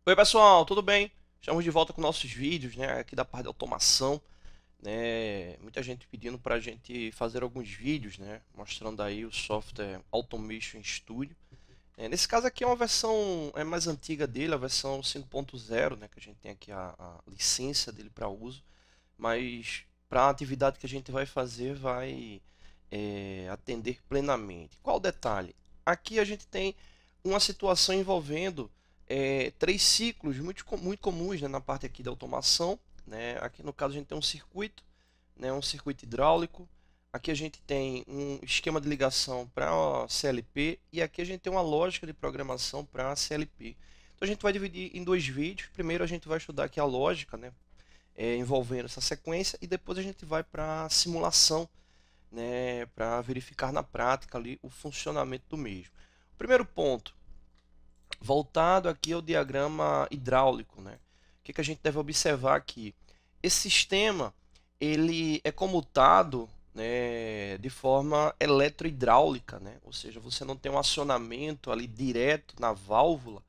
Oi pessoal, tudo bem? Estamos de volta com nossos vídeos, né, aqui da parte de automação, né, muita gente pedindo para a gente fazer alguns vídeos, né, mostrando aí o software Automation Studio. Nesse caso aqui é uma versão mais antiga dele, a versão 5.0, né, que a gente tem aqui a licença dele para uso, mas para a atividade que a gente vai fazer vai atender plenamente. Qual o detalhe? Aqui a gente tem uma situação envolvendo três ciclos muito comuns, né, na parte aqui da automação. Né? Aqui no caso a gente tem um circuito, né, um circuito hidráulico. Aqui a gente tem um esquema de ligação para CLP e aqui a gente tem uma lógica de programação para CLP. Então a gente vai dividir em dois vídeos. Primeiro a gente vai estudar aqui a lógica, né, envolvendo essa sequência, e depois a gente vai para a simulação, né, para verificar na prática ali o funcionamento do mesmo. O primeiro ponto, voltado aqui ao diagrama hidráulico, né? O que a gente deve observar aqui? Esse sistema ele é comutado, né, de forma eletrohidráulica, né? Ou seja, você não tem um acionamento ali direto na válvula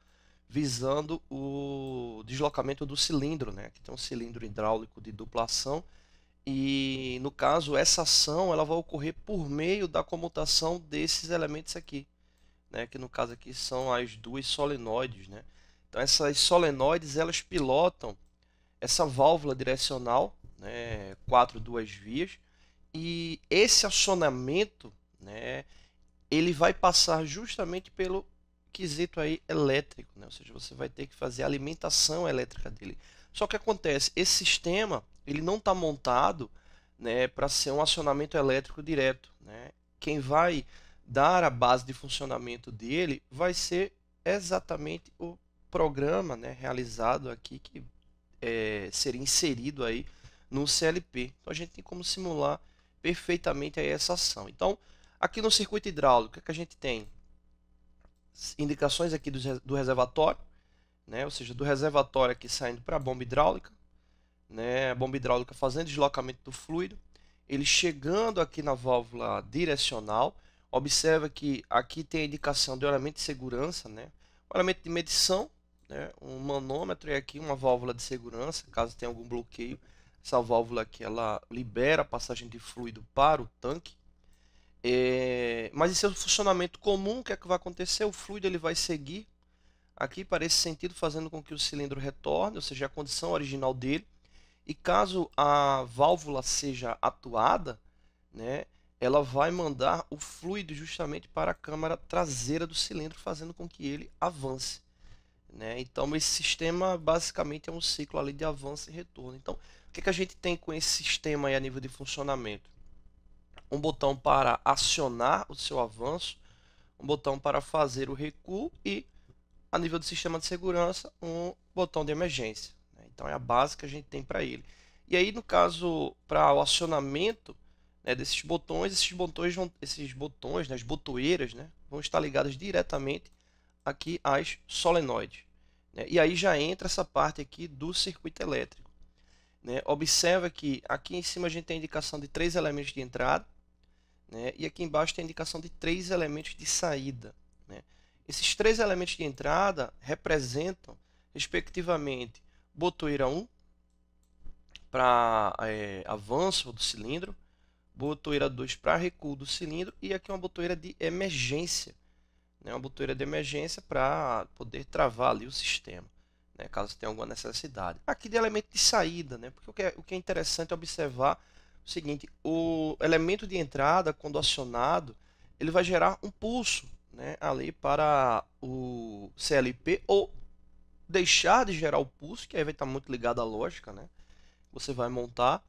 visando o deslocamento do cilindro, né? Aqui tem um cilindro hidráulico de dupla ação e no caso essa ação ela vai ocorrer por meio da comutação desses elementos aqui, né, que no caso aqui são as duas solenoides, né? Então essas solenoides elas pilotam essa válvula direcional, né, quatro duas vias, e esse acionamento, né, ele vai passar justamente pelo quesito aí elétrico, né? Ou seja, você vai ter que fazer a alimentação elétrica dele. Só que acontece, esse sistema ele não está montado, né, para ser um acionamento elétrico direto, né? Quem vai dar a base de funcionamento dele vai ser exatamente o programa, né, realizado aqui que seria inserido aí no CLP. Então a gente tem como simular perfeitamente aí essa ação. Então aqui no circuito hidráulico, o que a gente tem? Indicações aqui do reservatório, né? Ou seja, do reservatório aqui saindo para a bomba hidráulica, né? A bomba hidráulica fazendo deslocamento do fluido, ele chegando aqui na válvula direcional. Observa que aqui tem a indicação do elemento de segurança, né? O elemento de medição, né? Um manômetro e aqui uma válvula de segurança, caso tenha algum bloqueio. Essa válvula aqui ela libera a passagem de fluido para o tanque. Mas em seu funcionamento comum, o que é que vai acontecer? O fluido ele vai seguir aqui para esse sentido, fazendo com que o cilindro retorne, ou seja, a condição original dele. E caso a válvula seja atuada, né, ela vai mandar o fluido justamente para a câmara traseira do cilindro, fazendo com que ele avance. Né? Então, esse sistema basicamente é um ciclo ali de avanço e retorno. Então, o que a gente tem com esse sistema aí a nível de funcionamento? Um botão para acionar o seu avanço, um botão para fazer o recuo e, a nível do sistema de segurança, um botão de emergência. Né? Então é a base que a gente tem para ele. E aí, no caso, para o acionamento, né, desses botões, esses botões, né, as botoeiras, né, vão estar ligadas diretamente aqui às solenoides. Né? E aí já entra essa parte aqui do circuito elétrico. Né? Observa que aqui em cima a gente tem a indicação de três elementos de entrada, né? E aqui embaixo tem a indicação de três elementos de saída. Né? Esses três elementos de entrada representam, respectivamente, botoeira 1 para avanço do cilindro, botoeira 2 para recuo do cilindro e aqui uma botoeira de emergência. Né? Uma botoeira de emergência para poder travar ali o sistema, né? Caso tenha alguma necessidade. Aqui de elemento de saída, né? Porque o que é interessante é observar o seguinte: o elemento de entrada, quando acionado, ele vai gerar um pulso, né, ali para o CLP, ou deixar de gerar o pulso, que aí vai estar muito ligado à lógica, né? Você vai montar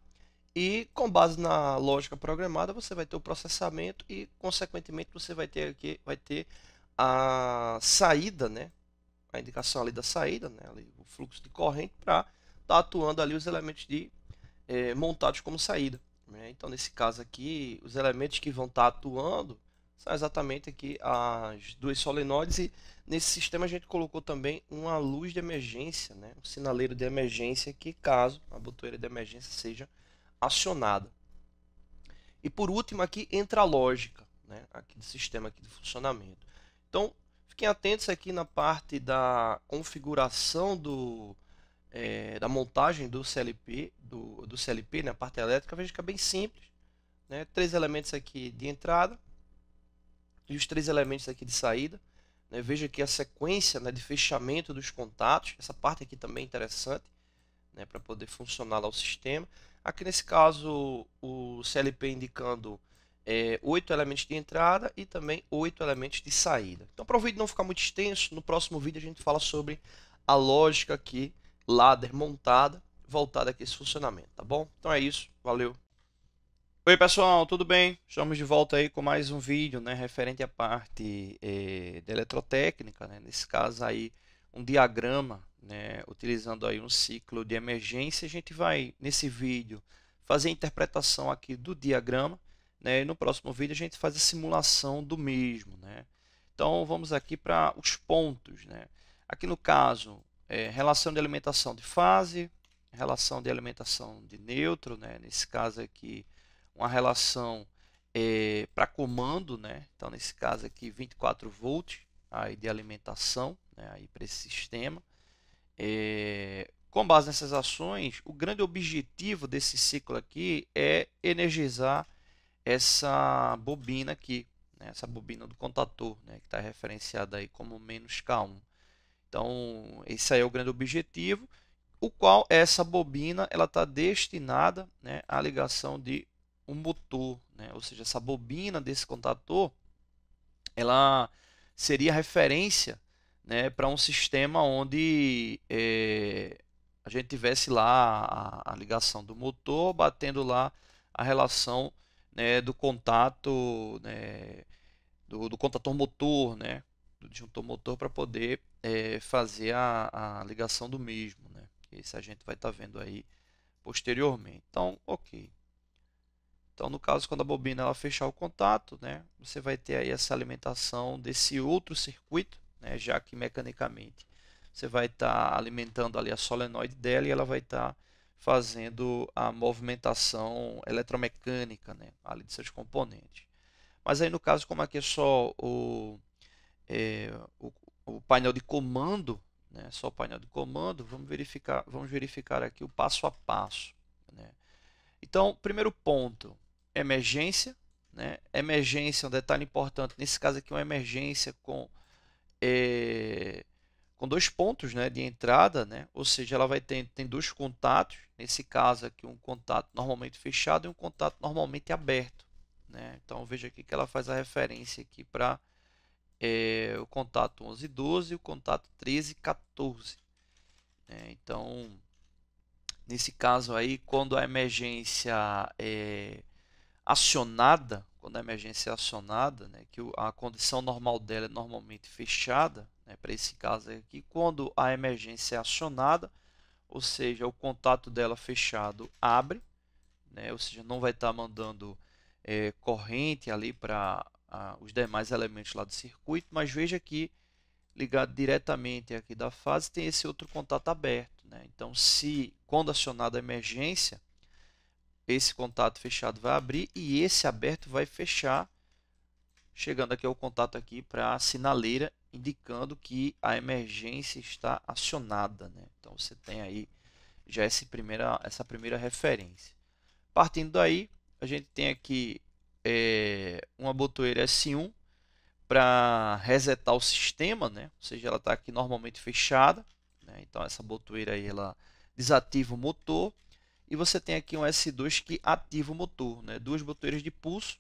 e com base na lógica programada você vai ter o processamento e consequentemente você vai ter a saída, né? A indicação ali da saída, né? Ali, o fluxo de corrente para estar atuando ali os elementos de montados como saída. Né? Então, nesse caso aqui, os elementos que vão estar atuando são exatamente aqui as duas solenoides e nesse sistema a gente colocou também uma luz de emergência, né? Um sinaleiro de emergência que caso a botoeira de emergência seja acionada. E por último aqui entra a lógica, né? Aqui do sistema aqui de funcionamento. Então, Fiquem atentos aqui na parte da configuração da montagem do CLP, do CLP, na parte elétrica. Veja que é bem simples, né? 3 elementos aqui de entrada e os 3 elementos aqui de saída, né? Veja aqui a sequência, né, de fechamento dos contatos. Essa parte aqui também é interessante, né, para poder funcionar lá o sistema. Aqui nesse caso o CLP indicando 8 elementos de entrada e também 8 elementos de saída. Então, para o vídeo não ficar muito extenso, no próximo vídeo a gente fala sobre a lógica aqui, ladder montada, voltada aqui a esse funcionamento, tá bom? Então é isso, valeu! Oi pessoal, tudo bem? Estamos de volta aí com mais um vídeo, né, referente à parte de eletrotécnica, né? Nesse caso aí um diagrama, né, utilizando aí um ciclo de emergência. A gente vai nesse vídeo fazer a interpretação aqui do diagrama, né, e no próximo vídeo a gente faz a simulação do mesmo, né? Então vamos aqui para os pontos, né? Aqui no caso relação de alimentação de fase, relação de alimentação de neutro, né? Nesse caso aqui uma relação para comando, né? Então nesse caso aqui 24 volts aí de alimentação, né, aí para esse sistema. Com base nessas ações, o grande objetivo desse ciclo aqui é energizar essa bobina aqui, né, essa bobina do contator, né, que está referenciada aí como -K1. Então esse aí é o grande objetivo, o qual essa bobina ela está destinada, né, à ligação de um motor, né? Ou seja, essa bobina desse contator ela seria referência, né, para um sistema onde a gente tivesse lá a ligação do motor batendo lá a relação, né, do contato, né, do contator motor, né, do disjuntor motor, para poder fazer a ligação do mesmo, né? Isso a gente vai estar vendo aí posteriormente. Então, ok. Então, no caso, quando a bobina ela fechar o contato, né, você vai ter aí essa alimentação desse outro circuito, né, já que mecanicamente você vai estar alimentando ali a solenoide dela e ela vai estar fazendo a movimentação eletromecânica, né, ali de seus componentes. Mas aí no caso, como aqui é só o painel de comando, né, só o painel de comando, vamos verificar aqui o passo a passo, né? Então, primeiro ponto, emergência, né? Emergência é um detalhe importante. Nesse caso aqui, uma emergência com 2 pontos, né, de entrada, né? Ou seja, ela vai ter tem 2 contatos. Nesse caso aqui, um contato normalmente fechado e um contato normalmente aberto, né? Então veja aqui que ela faz a referência aqui para o contato 11 e 12 e o contato 13 e 14. Então nesse caso aí, quando a emergência é acionada, né, que a condição normal dela é normalmente fechada, né, para esse caso aqui, quando a emergência é acionada, ou seja, o contato dela fechado abre, né, ou seja, não vai estar mandando corrente ali para os demais elementos lá do circuito, mas veja que ligado diretamente aqui da fase tem esse outro contato aberto, né? Então, se quando acionada a emergência, esse contato fechado vai abrir e esse aberto vai fechar, chegando aqui ao contato aqui para a sinaleira, indicando que a emergência está acionada, né? Então você tem aí já essa primeira referência. Partindo daí, a gente tem aqui uma botoeira S1 para resetar o sistema, né? Ou seja, ela está aqui normalmente fechada, né? Então essa botoeira aí ela desativa o motor. E você tem aqui um S2 que ativa o motor, né? 2 botoeiras de pulso.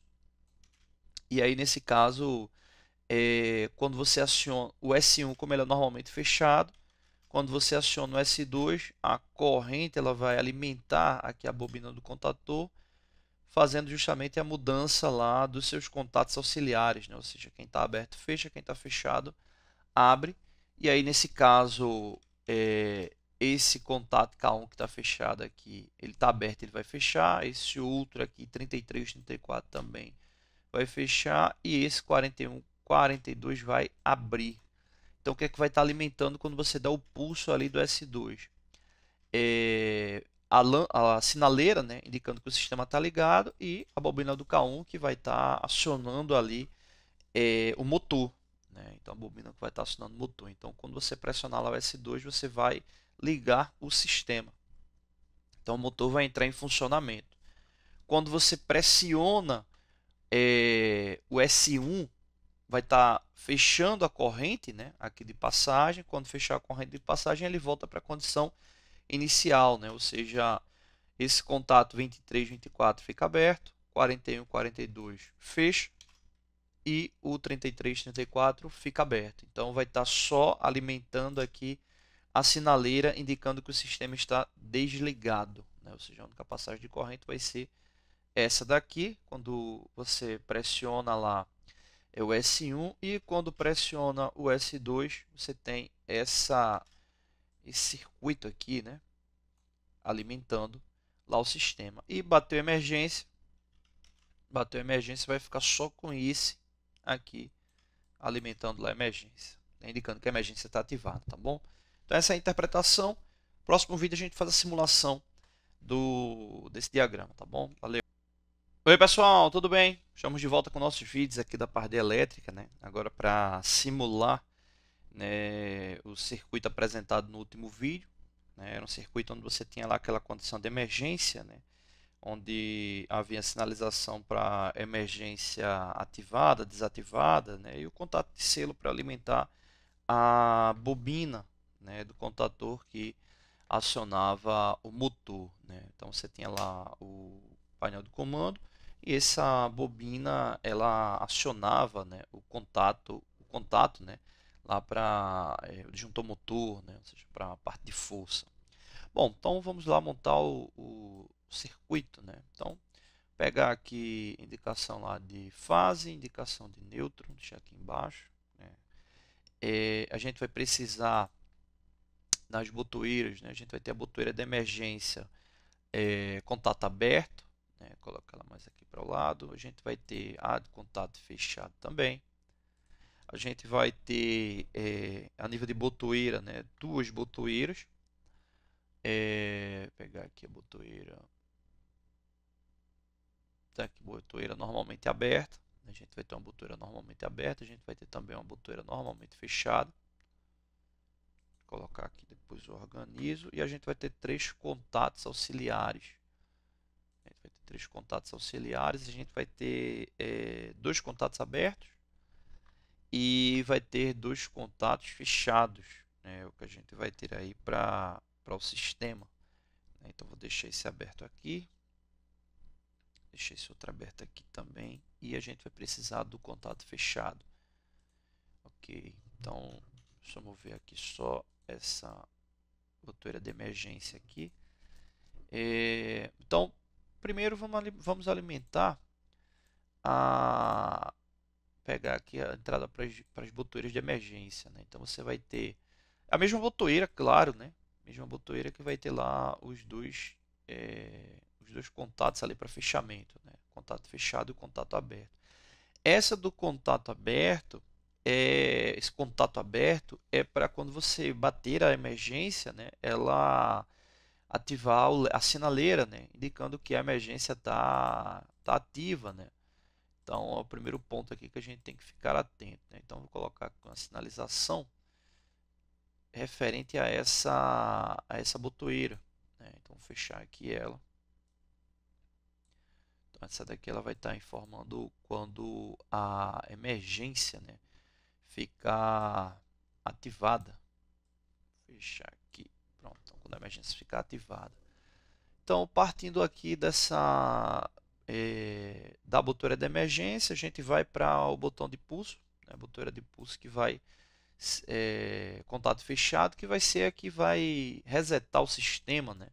E aí nesse caso, quando você aciona o S1, como ele é normalmente fechado, quando você aciona o S2, a corrente ela vai alimentar aqui a bobina do contator, fazendo justamente a mudança lá dos seus contatos auxiliares, né? Ou seja, quem está aberto fecha, quem está fechado abre. E aí nesse caso, esse contato K1 que está fechado aqui, ele está aberto, ele vai fechar. Esse outro aqui, 33, 34 também vai fechar. E esse 41, 42 vai abrir. Então o que é que vai estar alimentando quando você dá o pulso ali do S2? A sinaleira, né, indicando que o sistema está ligado, e a bobina do K1 que vai estar acionando ali o motor, né? Então a bobina que vai estar acionando o motor. Então quando você pressionar lá o S2, você vai ligar o sistema. Então o motor vai entrar em funcionamento. Quando você pressiona o S1, vai estar fechando a corrente, né, aqui de passagem. Quando fechar a corrente de passagem, ele volta para a condição inicial, né? Ou seja, esse contato 23, 24 fica aberto, 41, 42 fecha e o 33, 34 fica aberto. Então vai estar só alimentando aqui a sinaleira, indicando que o sistema está desligado, né? Ou seja, a única passagem de corrente vai ser essa daqui, quando você pressiona lá é o S1, e quando pressiona o S2, você tem esse circuito aqui, né, alimentando lá o sistema. E bateu emergência, vai ficar só com esse aqui alimentando lá a emergência, né, indicando que a emergência está ativada, tá bom? Então essa é a interpretação. Próximo vídeo a gente faz a simulação desse diagrama, tá bom? Valeu! Oi pessoal, tudo bem? Estamos de volta com nossos vídeos aqui da parte de elétrica, né? Agora para simular, né, o circuito apresentado no último vídeo, né? Era um circuito onde você tinha lá aquela condição de emergência, né? Onde havia sinalização para emergência ativada, desativada, né? E o contato de selo para alimentar a bobina, né, do contador que acionava o motor, né? Então você tinha lá o painel de comando e essa bobina ela acionava, né, o contato, né, lá para o disjuntor motor, né, ou seja, para a parte de força. Bom, então vamos lá montar o circuito, né? Então pegar aqui indicação lá de fase, indicação de nêutron, deixar aqui embaixo, né? A gente vai precisar nas botoeiras, né? A gente vai ter a botoeira de emergência, contato aberto, né? Colocar ela mais aqui para o lado. A gente vai ter a de contato fechado também. A gente vai ter, a nível de botoeira, né, duas botoeiras. Pegar aqui a botoeira, tá aqui, botoeira normalmente aberta. A gente vai ter uma botoeira normalmente aberta, a gente vai ter também uma botoeira normalmente fechada. Vou colocar aqui, depois eu organizo, e a gente vai ter três contatos auxiliares. A gente vai ter três contatos auxiliares, a gente vai ter dois contatos abertos e vai ter dois contatos fechados, né, o que a gente vai ter aí para o sistema. Então vou deixar esse aberto aqui, deixei esse outro aberto aqui também, e a gente vai precisar do contato fechado. Ok, então deixa eu mover aqui só essa botoeira de emergência aqui. Então primeiro vamos alimentar pegar aqui a entrada para as botoeiras de emergência, né? Então você vai ter a mesma botoeira, claro, né? Mesma botoeira que vai ter lá os dois contatos ali para fechamento, né? Contato fechado e contato aberto. Essa do contato aberto, esse contato aberto é para quando você bater a emergência, né? Ela ativar a sinaleira, né? Indicando que a emergência tá ativa, né? Então é o primeiro ponto aqui que a gente tem que ficar atento, né? Então vou colocar com a sinalização referente a essa botoeira, né? Então vou fechar aqui ela. Então essa daqui ela vai estar informando quando a emergência, né, ficar ativada. Vou fechar aqui, pronto. Então, quando a emergência ficar ativada. Então partindo aqui da botoeira de emergência, a gente vai para o botão de pulso, né? A botoeira de pulso que vai contato fechado, que vai ser a que vai resetar o sistema, né?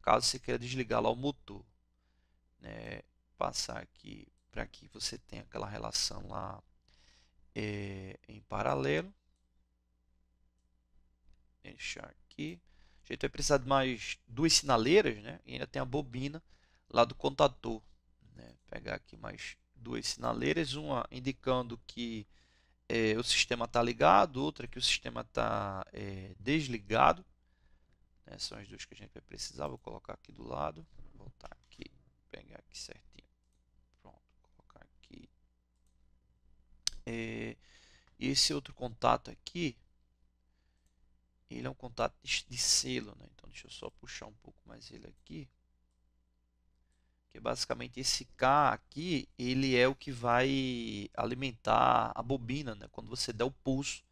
Caso você queira desligar lá o motor, né? Passar aqui para que você tenha aquela relação lá em paralelo. Deixar aqui. A gente vai precisar de mais duas sinaleiras, né? E ainda tem a bobina lá do contador, né? Pegar aqui mais duas sinaleiras, uma indicando que o sistema está ligado, outra que o sistema está desligado, né? São as duas que a gente vai precisar. Vou colocar aqui do lado, voltar aqui, pegar aqui certinho, pronto, colocar aqui E esse outro contato aqui, ele é um contato de selo, né? Então deixa eu só puxar um pouco mais ele aqui. Que basicamente esse K aqui, ele é o que vai alimentar a bobina, né? Quando você der o pulso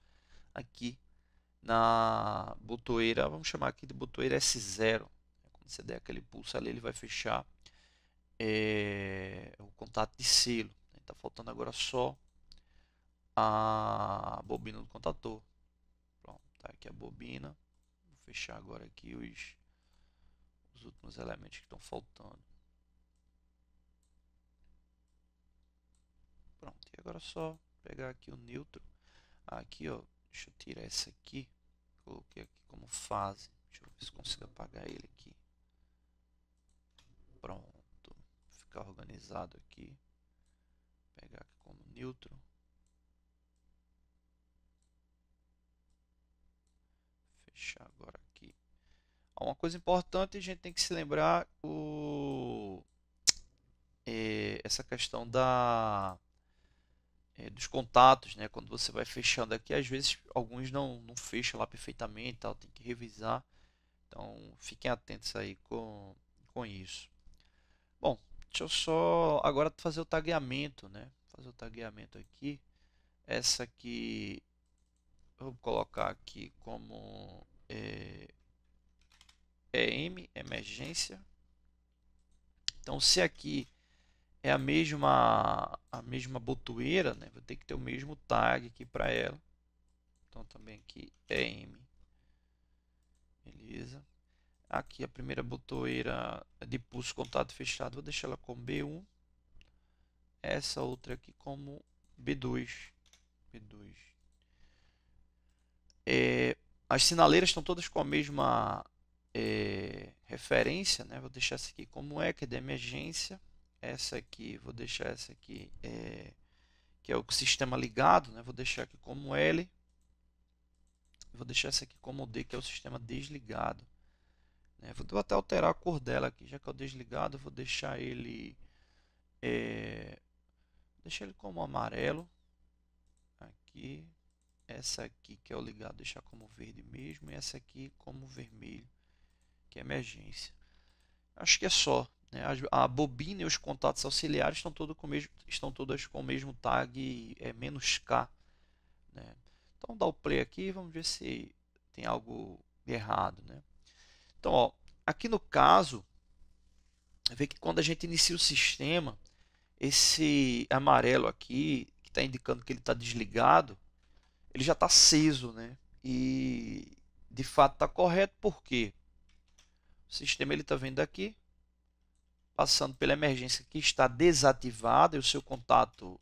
aqui na botoeira, vamos chamar aqui de botoeira S0. Quando você der aquele pulso ali, ele vai fechar o contato de selo. Está faltando agora só a bobina do contator. Pronto, tá aqui a bobina. Vou fechar agora aqui os últimos elementos que estão faltando. Pronto, e agora é só pegar aqui o neutro. Aqui, ó, deixa eu tirar esse aqui. Coloquei aqui como fase. Deixa eu ver se consigo apagar ele aqui. Pronto, ficar organizado aqui. Pegar aqui como neutro. Fechar agora aqui. Uma coisa importante, a gente tem que se lembrar essa questão dos contatos, né? Quando você vai fechando aqui, às vezes alguns não fecham lá perfeitamente, tal, tem que revisar. Então fiquem atentos aí com isso. Bom, deixa eu só agora fazer o tagueamento, né? Fazer o tagueamento aqui. Essa aqui eu vou colocar aqui como EM, emergência. Então se aqui é a mesma botoeira, né? Vou ter que ter o mesmo tag aqui para ela. Então também aqui EM. Beleza. Aqui a primeira botoeira de pulso contato fechado, vou deixar ela como B1. Essa outra aqui como B2. As sinaleiras estão todas com a mesma referência, né? Vou deixar essa aqui como que é de emergência. Essa aqui, vou deixar essa aqui que é o sistema ligado, né? Vou deixar aqui como L. Vou deixar essa aqui como D, que é o sistema desligado. Vou até alterar a cor dela aqui, já que é o desligado, vou deixar ele como amarelo. Aqui, essa aqui que é o ligado, deixar como verde mesmo, e essa aqui como vermelho, que é emergência. Acho que é só, né? A bobina e os contatos auxiliares estão todas com o mesmo tag "-K", né? Então dá o play aqui e vamos ver se tem algo errado, né? Então, ó, aqui no caso, vê que quando a gente inicia o sistema, esse amarelo aqui, que está indicando que ele está desligado, ele já está aceso, né? E de fato está correto, porque o sistema ele está vendo aqui, passando pela emergência que está desativada e o seu contato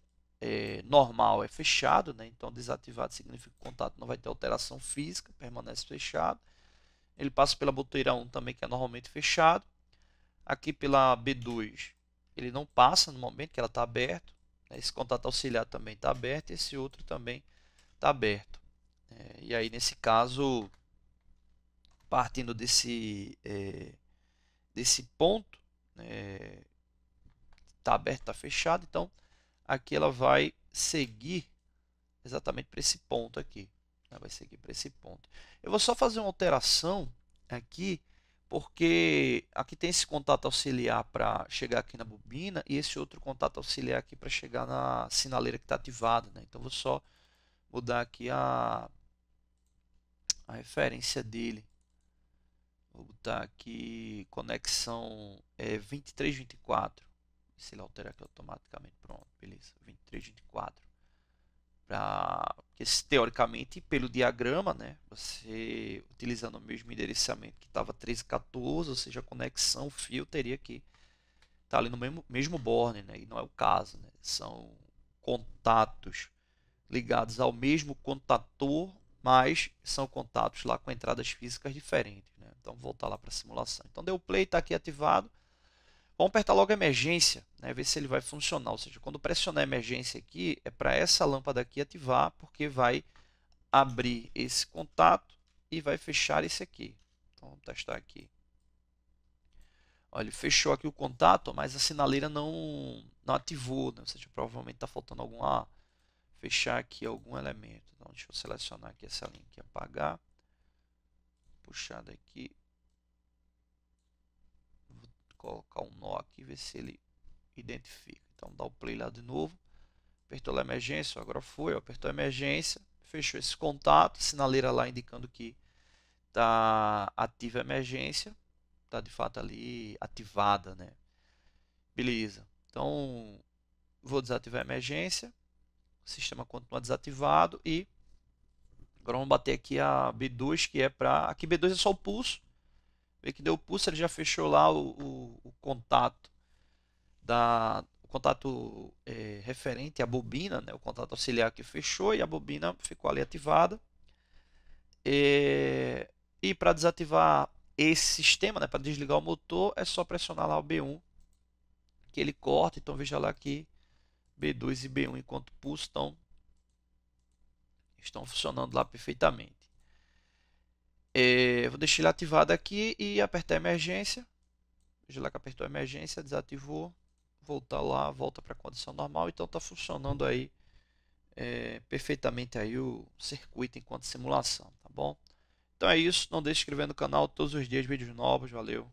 normal é fechado, né? Então desativado significa que o contato não vai ter alteração física, permanece fechado. Ele passa pela botoeira 1 também, que é normalmente fechado. Aqui pela B2 ele não passa no momento que ela está aberto. Esse contato auxiliar também está aberto, esse outro também está aberto. E aí nesse caso, partindo desse ponto, está aberto, está fechado, então aqui ela vai seguir exatamente para esse ponto aqui. Ela vai seguir para esse ponto. Eu vou só fazer uma alteração aqui, porque aqui tem esse contato auxiliar para chegar aqui na bobina e esse outro contato auxiliar aqui para chegar na sinaleira que está ativada, né? Então vou só mudar aqui a referência dele. Vou botar aqui conexão 2324. Se ele alterar aqui automaticamente, pronto, beleza, 2324. Porque teoricamente, pelo diagrama, né, você utilizando o mesmo endereçamento que estava 1314, ou seja, a conexão, o fio teria que estar ali no mesmo borne, né, e não é o caso, né, são contatos ligados ao mesmo contator, mas são contatos lá com entradas físicas diferentes, né? Então vou voltar lá para a simulação. Então deu play, está aqui ativado. Vamos apertar logo a emergência, né? Ver se ele vai funcionar. Ou seja, quando pressionar a emergência aqui, é para essa lâmpada aqui ativar, porque vai abrir esse contato e vai fechar esse aqui. Então vamos testar aqui. Olha, ele fechou aqui o contato, mas a sinaleira não ativou, né? Ou seja, provavelmente está faltando alguma fechar aqui algum elemento. Então, deixa eu selecionar aqui essa linha aqui, apagar, puxar daqui, vou colocar um nó aqui, ver se ele identifica. Então, dá o play lá de novo, apertou a emergência, agora foi, apertou a emergência, fechou esse contato, sinaleira lá indicando que está ativa a emergência, está de fato ali ativada, né? Beleza. Então, vou desativar a emergência, o sistema continua desativado e agora vamos bater aqui a B2, que é para... Aqui B2 é só o pulso. Vê que deu o pulso, ele já fechou lá o contato o contato referente à bobina, né? O contato auxiliar que fechou e a bobina ficou ali ativada. E para desativar esse sistema, né, para desligar o motor, é só pressionar lá o B1 que ele corta. Então veja lá que B2 e B1 enquanto pulso estão funcionando lá perfeitamente. Vou deixar ele ativado aqui e apertar a emergência. Veja lá que apertou a emergência, desativou, voltar lá, volta para a condição normal. Então está funcionando aí perfeitamente aí o circuito enquanto simulação, tá bom? Então é isso, não deixe de se inscrever no canal, todos os dias vídeos novos, valeu!